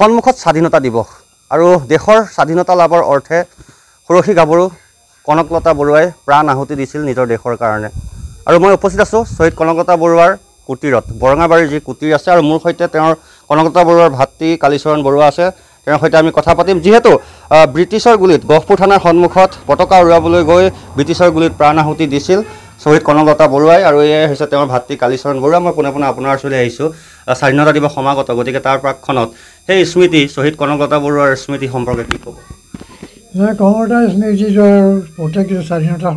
সন্মুখত স্বাধীনতা দিৱস আৰু দেশৰ স্বাধীনতা লাভৰ অৰ্থে সুৰক্ষী গাভৰু কনকলতা বৰুৱাই প্ৰাণ আহুতি দিছিল নিজৰ দেশৰ কাৰণে। আৰু মই উপস্থিত আছোঁ শ্বহীদ কনকলতা বৰুৱাৰ কুটিৰত, বৰঙাবাৰীৰ যি কুটিৰ আছে, আৰু মোৰ সৈতে তেওঁৰ কনকলতা বৰুৱাৰ ভাতৃ কালীচৰণ বৰুৱা আছে। তেওঁৰ সৈতে আমি কথা পাতিম, যিহেতু ব্ৰিটিছৰ গুলীত গহপুৰ থানাৰ সন্মুখত পতাকা উৰুৱাবলৈ গৈ ব্ৰিটিছৰ গুলীত প্ৰাণ আহুতি দিছিল শ্বহীদ কনকলতা বৰুৱাই, আৰু এয়াই হৈছে তেওঁৰ ভাতৃ কালীচৰণ বৰুৱা। মই পোনে পোনে আপোনাৰ ওচৰলৈ আহিছোঁ। স্বাধীনতা দিৱস সমাগত, গতিকে তাৰ প্ৰাকক্ষণত সেই স্মৃতি, শ্বহীদ কনকলতা বৰুৱাৰ স্মৃতি সম্পৰ্কে কি ক'ব? কনকলতাৰ স্মৃতিটো আৰু প্ৰত্যেকটো স্বাধীনতা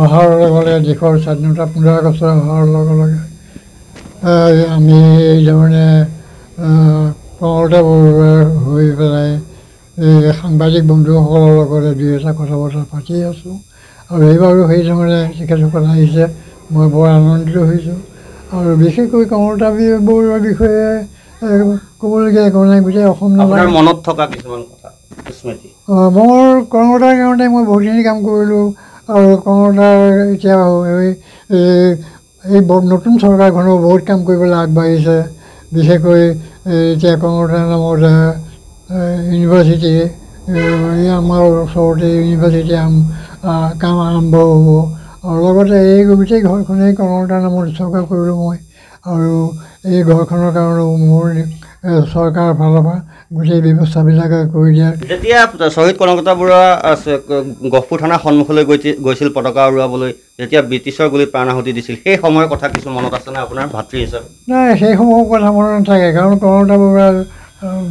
অহাৰ লগে লগে, দেশৰ স্বাধীনতা 15 আগষ্ট হোৱাৰ লগে লগে আমি এইধৰণে কনকলতা বৰুৱাৰ হৈ পেলাই সাংবাদিক বন্ধুসকলৰ লগতে দুই এটা কথা বতৰা পাতি আছোঁ, আৰু এইবাৰো সেইধৰণে তেখেতসকল আহিছে। মই বৰ আনন্দিত হৈছোঁ, আৰু বিশেষকৈ কনকলতা বৰুৱাৰ বিষয়ে ক'বলগীয়া একো নাই। গোটেই অসম মনত থকা কিছুমান কথা স্মৃতি। মোৰ কনকলতাৰ কাৰণে মই বহুতখিনি কাম কৰিলোঁ, আৰু কনকলতাৰ এতিয়া এই নতুন চৰকাৰখনেও বহুত কাম কৰিবলৈ আগবাঢ়িছে। বিশেষকৈ এতিয়া কনকলতাৰ নামত ইউনিভাৰ্চিটি, আমাৰ ওচৰতে ইউনিভাৰ্চিটি কাম আৰম্ভ হ'ব, আৰু লগতে এই গোটেই ঘৰখনেই কনকলতাৰ নামত উৎসৰ্গ কৰিলোঁ মই। আৰু এই ঘৰখনৰ কাৰণেও মোৰ চৰকাৰৰ ফালৰ পৰা গোটেই ব্যৱস্থাবিলাক কৰি দিয়া। যেতিয়া শ্বহীদ কনকলতা বৰুৱা গহপুৰ থানাৰ সন্মুখলৈ গৈছিল পতাকা উৰুৱাবলৈ, যেতিয়া ব্ৰিটিছৰ গুলীত প্ৰাণ আহুতি দিছিল, সেই সময়ৰ কথা কিছু মনত আছেনে আপোনাৰ ভাতৃ হিচাপে? নাই, সেই সময়ৰ কথা মনত নাথাকে, কাৰণ কনকলতা বৰুৱা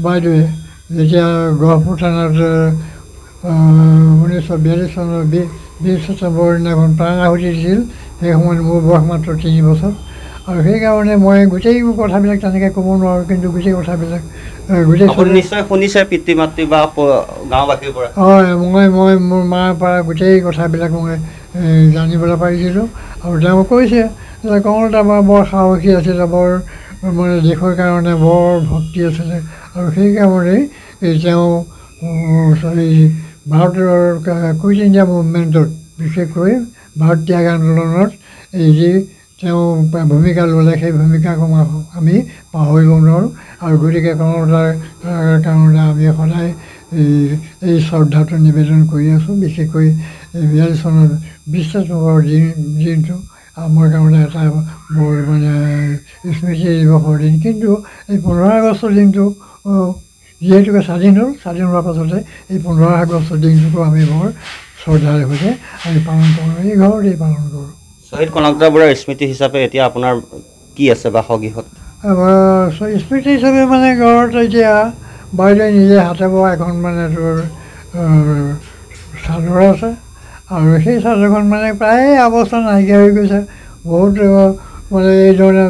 বাইদেৱে যেতিয়া গহপুৰ থানাত 1942 চনৰ 20 ছেপ্টেম্বৰৰ দিনাখন প্ৰাণ আহুতি দিছিল, সেই সময়ত মোৰ বয়স মাত্ৰ 3 বছৰ। আৰু সেইকাৰণে মই গোটেই কথাবিলাক তেনেকৈ ক'ব নোৱাৰোঁ, কিন্তু গোটেই কথাবিলাক নিশ্চয় শুনিছে পিতৃ মাতৃ বা গাঁওবাসীৰ পৰা। হয়, মই মোৰ মাৰ পৰা গোটেই কথাবিলাক মই জানিবলৈ পাৰিছিলোঁ, আৰু তেওঁ কৈছে যে কনকলতা বৰ সাহসী আছিলে, বৰ মানে দেশৰ কাৰণে বৰ ভক্তি আছিলে, আৰু সেইকাৰণেই তেওঁ ভাৰতৰ কুইট ইণ্ডিয়া মুভমেণ্টত, বিশেষকৈ ভাৰত ত্যাগ আন্দোলনত যি তেওঁ ভূমিকা ল'লে, সেই ভূমিকাক আমি পাহৰিব নোৱাৰোঁ। আৰু গতিকে কনকলতাৰ কাৰণে আমি সদায় এই শ্ৰদ্ধাটো নিবেদন কৰি আছোঁ। বিশেষকৈ 42 চনৰ 20 ছেপ্টেম্বৰৰ দিনটো আমাৰ কাৰণে এটা বৰ মানে স্মৃতি দিৱসৰ দিন। কিন্তু এই 15 আগষ্টৰ দিনটো যিহেতুকে স্বাধীন হ'ল, স্বাধীন হোৱাৰ পাছতে এই 15 আগষ্টৰ দিনটোকো আমি বৰ শ্ৰদ্ধাৰ সৈতে আমি পালন কৰোঁ, এই ঘৰতেই পালন কৰোঁ। শ্বহীদ কনকলতা বৰুৱাৰ স্মৃতি হিচাপে এতিয়া আপোনাৰ কি আছে বা সগীহত? স্মৃতি হিচাপে মানে ঘৰত এতিয়া বাইদেৱে নিজে হাতে বোৱা এখন মানে তোৰ চাদৰ আছে, আৰু সেই চাদৰখন মানে প্ৰায় অৱস্থা নাইকিয়া হৈ গৈছে। বহুত মানে এইধৰণে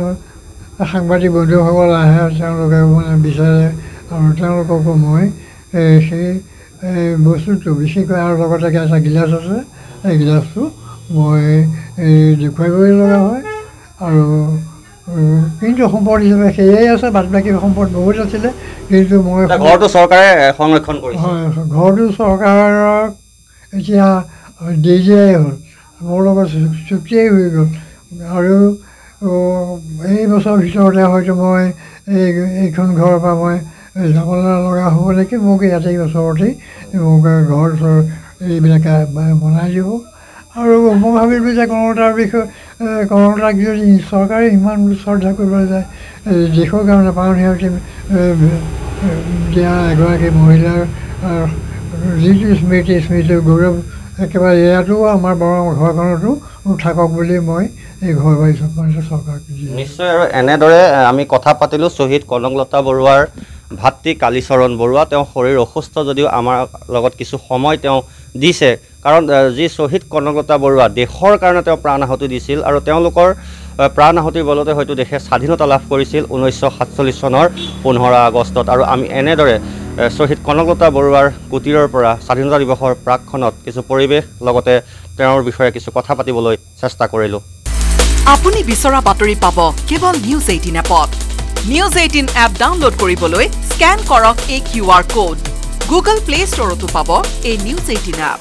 সাংবাদিক বন্ধুসকল আহে, তেওঁলোকে মানে বিচাৰে, আৰু তেওঁলোককো মই সেই বস্তুটো বিশেষকৈ, আৰু লগতে এটা গিলাচ আছে, এই গিলাচটো মই দেখুৱাবই লগা হয়। আৰু কিন্তু সম্পদ হিচাপে সেয়াই আছে, বাদ বাকী সম্পদ বহুত আছিলে, কিন্তু মই ঘৰটো চৰকাৰে সংৰক্ষণ কৰিছে। হয়, ঘৰটো চৰকাৰক এতিয়া দি দিয়াই হ'ল, মোৰ লগত চুক্তিয়েই হৈ গ'ল। আৰু এই বছৰৰ ভিতৰতে হয়তো মই এইখন ঘৰৰ পৰা মই যাবলৈ লগা হ'ব নেকি। মোক ইয়াতে ওচৰতেই মোক ঘৰ এইবিলাক বনাই দিব। আৰু মই ভাবিলোঁ যে কনকলতাৰ বিষয়ে, কনকলতাক যদি চৰকাৰে ইমান শ্ৰদ্ধা কৰিবলৈ যায় দেশৰ কাৰণে, কাৰণ সিহঁতে দিয়া এগৰাকী মহিলাৰ যিটো স্মৃতি গৌৰৱ, একেবাৰে ইয়াতো আমাৰ ঘৰখনতো থাকক বুলি মই এই ঘৰ বাৰী চৰকাৰক দিছোঁ। নিশ্চয়, আৰু এনেদৰে আমি কথা পাতিলোঁ শ্বহীদ কনকলতা বৰুৱাৰ ভাতৃ কালীচৰণ বৰুৱা। তেওঁ শৰীৰ অসুস্থ যদিও আমাৰ লগত কিছু সময় তেওঁ দিছে, কাৰণ যি শ্বহীদ কনকলতা বৰুৱা দেশৰ কাৰণে তেওঁ প্ৰাণ আহুতি দিছিল, আৰু তেওঁলোকৰ প্ৰাণ আহুতিৰ বলতে হয়তো দেশে স্বাধীনতা লাভ কৰিছিল 1947 চনৰ 15 আগষ্টত। আৰু আমি এনেদৰে শ্বহীদ কনকলতা বৰুৱাৰ কুটিৰৰ পৰা স্বাধীনতা দিৱসৰ প্ৰাকক্ষণত কিছু পৰিৱেশ, লগতে তেওঁৰ বিষয়ে কিছু কথা পাতিবলৈ চেষ্টা কৰিলোঁ। আপুনি বিচৰা বাতৰি পাব কেৱল নিউজ 18 এপত। নিউজ 18 এপ ডাউনলোড কৰিবলৈ স্কেন কৰক এই QR কোড। গুগল প্লে ষ্টৰতো পাব এই নিউজ 18 এপ।